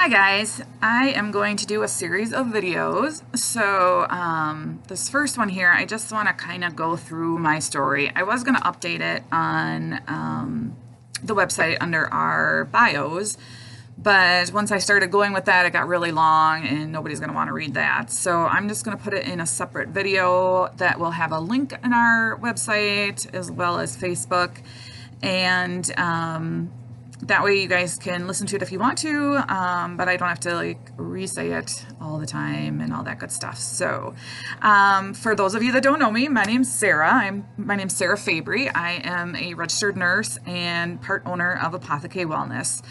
Hi guys, I am going to do a series of videos. So this first one here, I just want to kind of go through my story. I was going to update it on the website under our bios, but once I started going with that, it got really long and nobody's going to want to read that. So I'm just going to put it in a separate video that will have a link in our website as well as Facebook. And that way you guys can listen to it if you want to, but I don't have to like re-say it all the time and all that good stuff. So for those of you that don't know me, my name's Sarah. My name's Sarah Fabry. I am a registered nurse and part owner of Apotheke Wellness.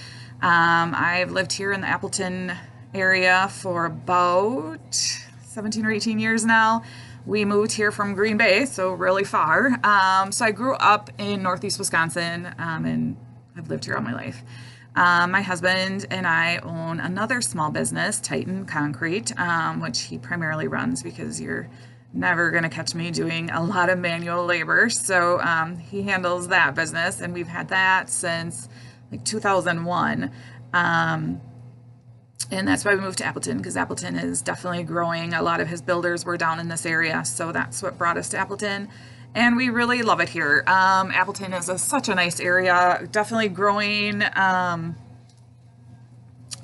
I've lived here in the Appleton area for about 17 or 18 years now. We moved here from Green Bay, so really far. So I grew up in Northeast Wisconsin, and I've lived here all my life. My husband and I own another small business, Titan Concrete, which he primarily runs because you're never going to catch me doing a lot of manual labor. So he handles that business, and we've had that since like 2001. And that's why we moved to Appleton, because Appleton is definitely growing. A lot of his builders were down in this area, so that's what brought us to Appleton. And we really love it here. Appleton is such a nice area, definitely growing, a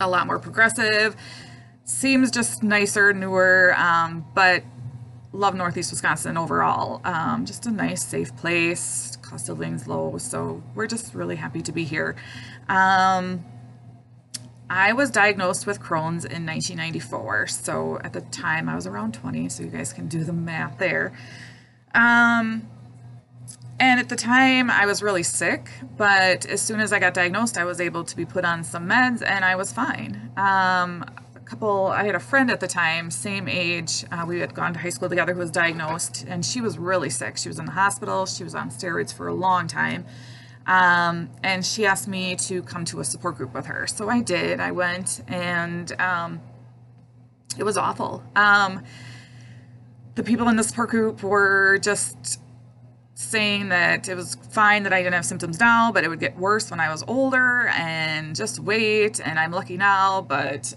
lot more progressive. Seems just nicer, newer, but love Northeast Wisconsin overall. Just a nice, safe place. Cost of living's low, so we're just really happy to be here. I was diagnosed with Crohn's in 1994, so at the time I was around 20, so you guys can do the math there. And at the time I was really sick, but as soon as I got diagnosed, I was able to be put on some meds and I was fine. I had a friend at the time, same age, we had gone to high school together, who was diagnosed, and she was really sick. She was in the hospital, she was on steroids for a long time. And she asked me to come to a support group with her. So I did. I went, and it was awful. The people in the support group were just saying that it was fine that I didn't have symptoms now, but it would get worse when I was older, and just wait, and I'm lucky now, but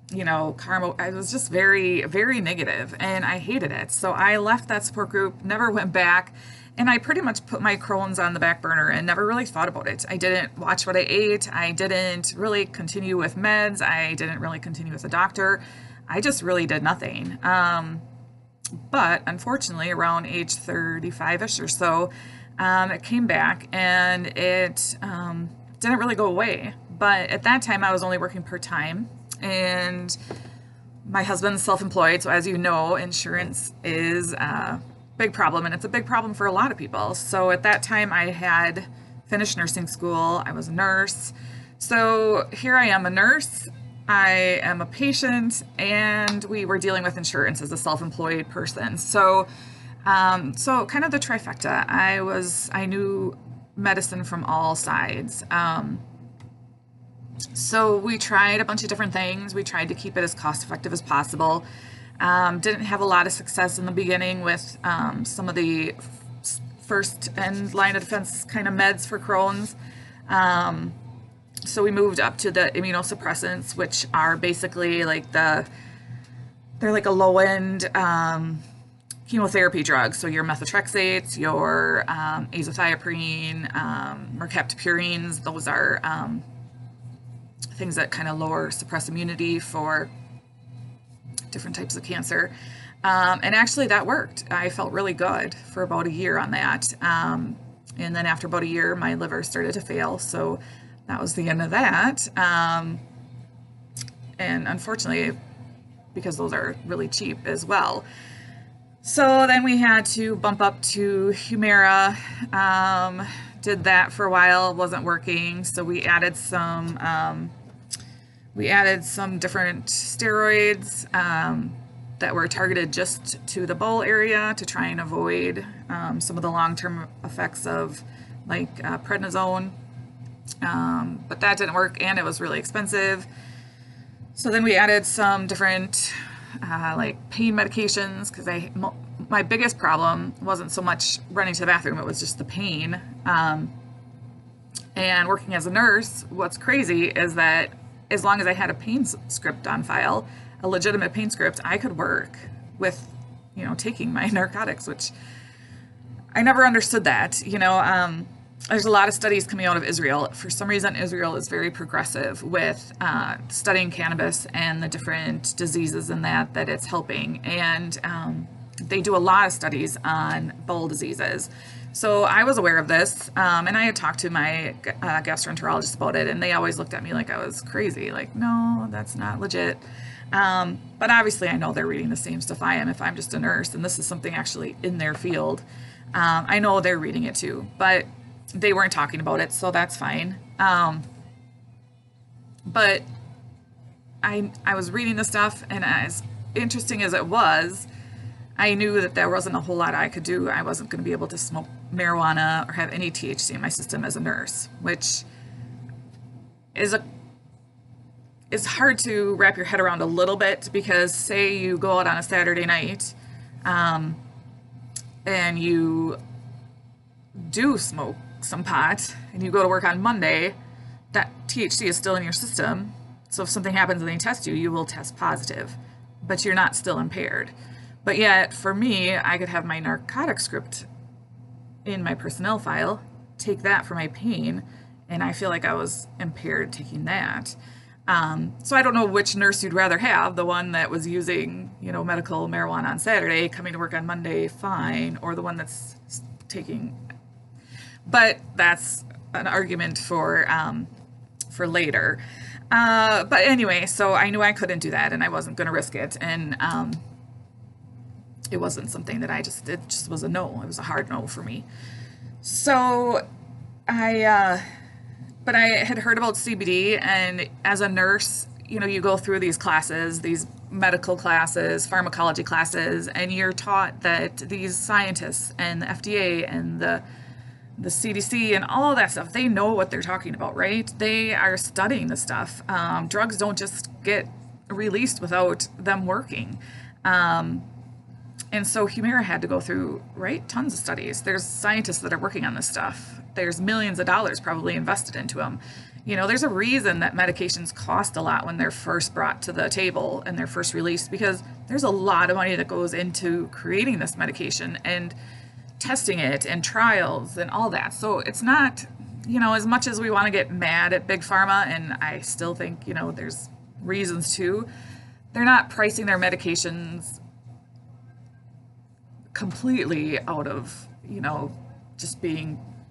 you know, karma, I was just very, very negative, and I hated it. So I left that support group, never went back. And I pretty much put my Crohn's on the back burner and never really thought about it. I didn't watch what I ate. I didn't really continue with meds. I didn't really continue with a doctor. I just really did nothing. But unfortunately, around age 35-ish or so, it came back, and it didn't really go away. But at that time, I was only working part-time, and my husband's self-employed. So as you know, insurance is big problem, and it's a big problem for a lot of people. So at that time I had finished nursing school. I was a nurse. So here I am, a nurse, I am a patient, and we were dealing with insurance as a self-employed person. So so kind of the trifecta. I knew medicine from all sides. So we tried a bunch of different things. We tried to keep it as cost effective as possible. Didn't have a lot of success in the beginning with some of the first and line of defense kind of meds for Crohn's. So we moved up to the immunosuppressants, which are basically like they're like a low-end chemotherapy drug. So your methotrexates, your azathioprine, mercaptopurines, those are things that kind of suppress immunity for different types of cancer. And actually that worked. I felt really good for about a year on that. And then after about a year, my liver started to fail. So that was the end of that. And unfortunately, because those are really cheap as well. So then we had to bump up to Humira. Did that for a while, wasn't working. So we added some different steroids that were targeted just to the bowel area to try and avoid some of the long-term effects of like prednisone. But that didn't work, and it was really expensive. So then we added some different like pain medications, because my biggest problem wasn't so much running to the bathroom, it was just the pain. And working as a nurse, what's crazy is that as long as I had a pain script on file, a legitimate pain script, I could work with, taking my narcotics, which I never understood that. There's a lot of studies coming out of Israel. For some reason, Israel is very progressive with studying cannabis and the different diseases in that it's helping. And they do a lot of studies on bowel diseases. So I was aware of this, and I had talked to my gastroenterologist about it, and they always looked at me like I was crazy. Like, no, that's not legit. But obviously, I know they're reading the same stuff I am if I'm just a nurse, and this is something actually in their field. I know they're reading it too, but they weren't talking about it, so that's fine. But I was reading the stuff, and as interesting as it was, I knew that there wasn't a whole lot I could do. I wasn't going to be able to smoke marijuana or have any THC in my system as a nurse, which is hard to wrap your head around a little bit, because say you go out on a Saturday night and you do smoke some pot and you go to work on Monday, that THC is still in your system. So if something happens and they test you, you will test positive, but you're not still impaired. But yet for me, I could have my narcotic script in my personnel file, take that for my pain, and I feel like I was impaired taking that. So I don't know which nurse you'd rather have, the one that was using, medical marijuana on Saturday, coming to work on Monday, fine, or the one that's taking. But that's an argument for later. But anyway, so I knew I couldn't do that, and I wasn't going to risk it, and it wasn't something that it just was a no. It was a hard no for me. So but I had heard about CBD, and as a nurse, you go through these classes, these medical classes, pharmacology classes, and you're taught that these scientists and the FDA and the CDC and all of that stuff, they know what they're talking about, right? They are studying this stuff. Drugs don't just get released without them working. And so Humira had to go through, right, tons of studies. There's scientists that are working on this stuff. There's millions of dollars probably invested into them. There's a reason that medications cost a lot when they're first brought to the table and they're first released, because there's a lot of money that goes into creating this medication and testing it and trials and all that. So it's not, as much as we want to get mad at Big Pharma, and I still think, there's reasons to, they're not pricing their medications completely out of, just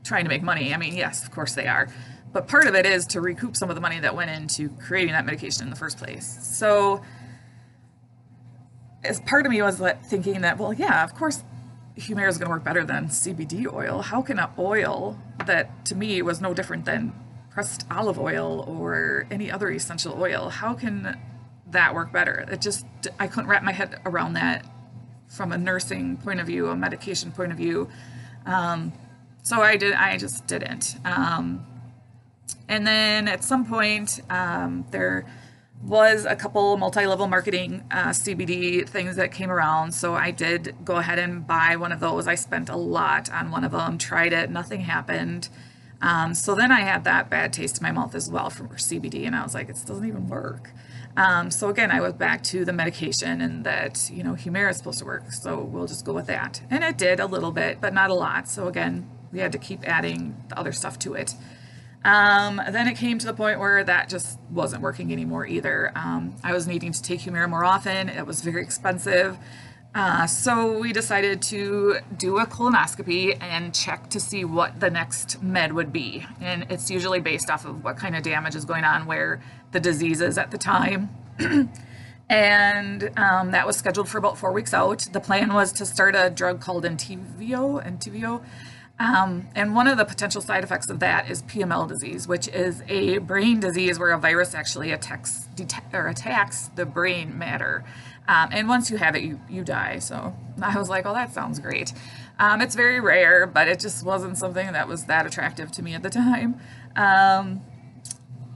trying to make money. I mean, yes, of course they are. But part of it is to recoup some of the money that went into creating that medication in the first place. So as part of me was thinking that, well, yeah, of course Humira is going to work better than CBD oil. How can an oil that to me was no different than pressed olive oil or any other essential oil, how can that work better? I couldn't wrap my head around that from a nursing point of view, a medication point of view. So I just didn't. And then at some point, there was a couple multi-level marketing CBD things that came around. So I did go ahead and buy one of those. I spent a lot on one of them, tried it, nothing happened. So then I had that bad taste in my mouth as well from CBD, and I was like, it doesn't even work. So again, I was back to the medication, and that, Humira is supposed to work, so we'll just go with that. And it did a little bit, but not a lot. So again, we had to keep adding the other stuff to it. Then it came to the point where that just wasn't working anymore either. I was needing to take Humira more often. It was very expensive. So we decided to do a colonoscopy and check to see what the next med would be. And it's usually based off of what kind of damage is going on, where the disease is at the time. And that was scheduled for about 4 weeks out. The plan was to start a drug called Entyvio. And one of the potential side effects of that is PML disease, which is a brain disease where a virus actually attacks the brain matter. And once you have it, you die. So I was like, oh, that sounds great. It's very rare, but it just wasn't something that was that attractive to me at the time.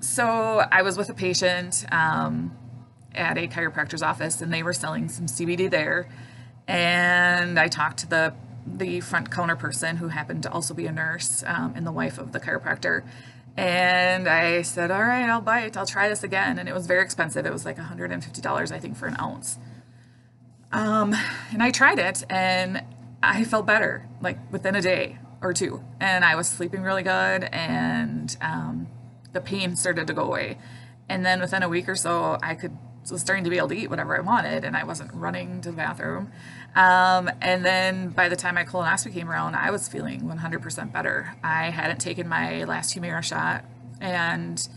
So I was with a patient at a chiropractor's office, and they were selling some CBD there. And I talked to the front counter person, who happened to also be a nurse, and the wife of the chiropractor. And I said, all right, I'll buy it. I'll try this again. And it was very expensive. It was like $150, I think, for an ounce. And I tried it and I felt better like within a day or two. And I was sleeping really good and the pain started to go away. And then within a week or so, was starting to be able to eat whatever I wanted and I wasn't running to the bathroom. And then by the time my colonoscopy came around, I was feeling 100% better. I hadn't taken my last Humira shot and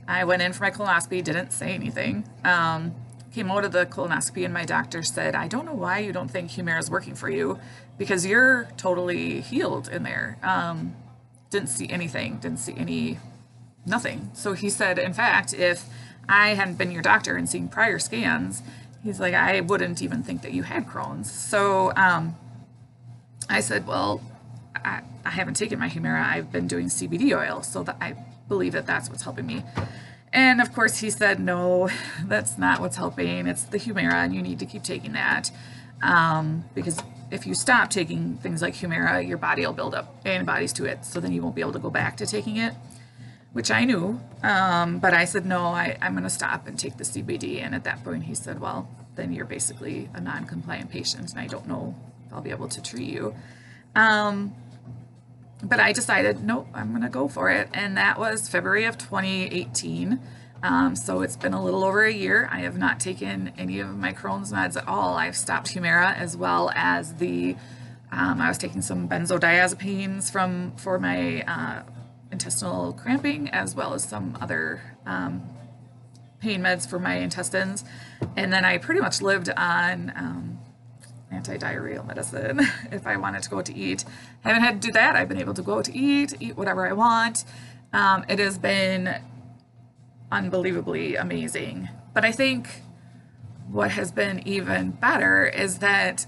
I went in for my colonoscopy, didn't say anything. Came out of the colonoscopy and my doctor said, I don't know why you don't think Humira is working for you because you're totally healed in there. Didn't see anything, nothing. So he said, in fact, if I hadn't been your doctor and seen prior scans, he's like, I wouldn't even think that you had Crohn's. So I said, well, I haven't taken my Humira. I've been doing CBD oil, so that I believe that that's what's helping me. And of course he said, no, that's not what's helping. It's the Humira and you need to keep taking that. Because if you stop taking things like Humira, your body will build up antibodies to it. So then you won't be able to go back to taking it, which I knew. But I said, no, I'm going to stop and take the CBD. And at that point he said, well, then you're basically a non-compliant patient and I don't know if I'll be able to treat you. But I decided, nope, I'm going to go for it. And that was February of 2018. So it's been a little over a year. I have not taken any of my Crohn's meds at all. I've stopped Humira as well as I was taking some benzodiazepines for my intestinal cramping as well as some other pain meds for my intestines. And then I pretty much lived on anti-diarrheal medicine if I wanted to go out to eat. Haven't had to do that. I've been able to go out to eat whatever I want. It has been unbelievably amazing. But I think what has been even better is that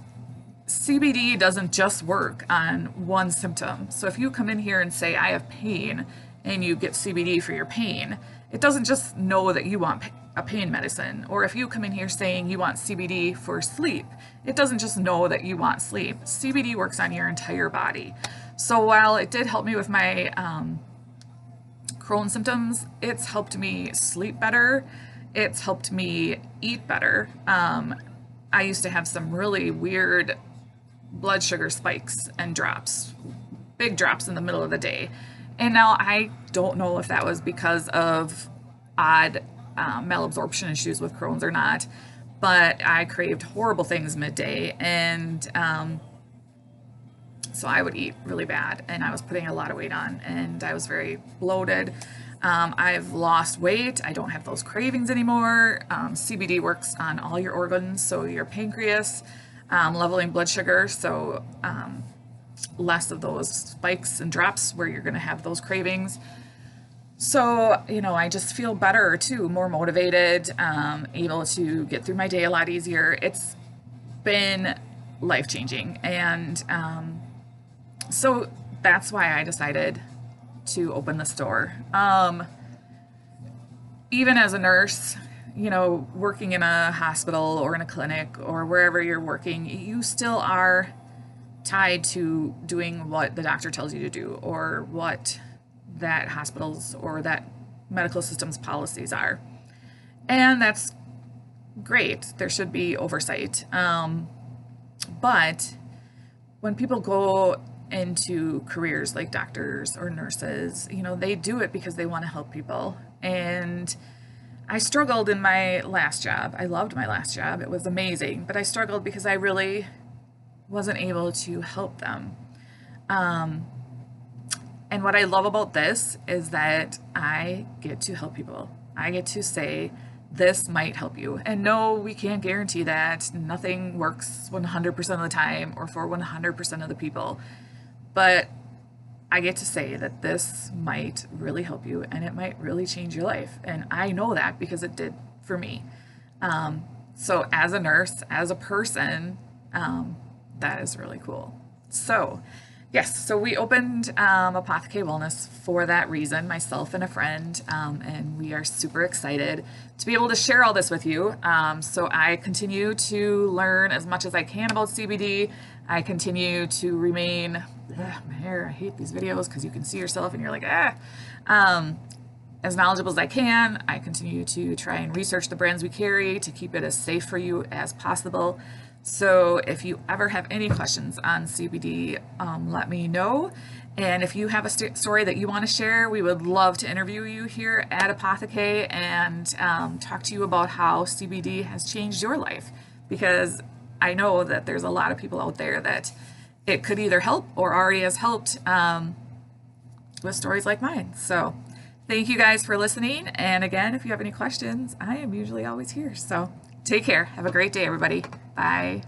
CBD doesn't just work on one symptom. So if you come in here and say, I have pain, and you get CBD for your pain, it doesn't just know that you want a pain medicine. Or if you come in here saying you want CBD for sleep, it doesn't just know that you want sleep. CBD works on your entire body. So while it did help me with my Crohn's symptoms, it's helped me sleep better. It's helped me eat better. I used to have some really weird blood sugar spikes and drops, big drops in the middle of the day. And now I don't know if that was because of odd malabsorption issues with Crohn's or not, but I craved horrible things midday, and so I would eat really bad, and I was putting a lot of weight on, and I was very bloated. I've lost weight. I don't have those cravings anymore. CBD works on all your organs, so your pancreas, leveling blood sugar, so less of those spikes and drops where you're going to have those cravings. So, you know, I just feel better too, more motivated, able to get through my day a lot easier. It's been life-changing. And so that's why I decided to open the store. Even as a nurse, you know, working in a hospital or in a clinic or wherever you're working, you still are tied to doing what the doctor tells you to do or what that hospital's or that medical system's policies are. And that's great. There should be oversight. But when people go into careers like doctors or nurses, you know, they do it because they want to help people. And I struggled in my last job. I loved my last job. It was amazing, but I struggled because I really wasn't able to help them. And what I love about this is that I get to help people. I get to say, this might help you. And no, we can't guarantee that. Nothing works 100% of the time or for 100% of the people. But I get to say that this might really help you and it might really change your life. And I know that because it did for me. So as a nurse, as a person, that is really cool. So yes, so we opened Apotheke Wellness for that reason, myself and a friend, and we are super excited to be able to share all this with you. So I continue to learn as much as I can about CBD. I continue to remain, my hair, I hate these videos because you can see yourself and you're like, as knowledgeable as I can. I continue to try and research the brands we carry to keep it as safe for you as possible. So if you ever have any questions on CBD, let me know. And if you have a story that you want to share, we would love to interview you here at Apotheke and talk to you about how CBD has changed your life. Because I know that there's a lot of people out there that it could either help or already has helped with stories like mine. So thank you guys for listening. And again, if you have any questions, I am usually always here. So take care. Have a great day, everybody. Bye.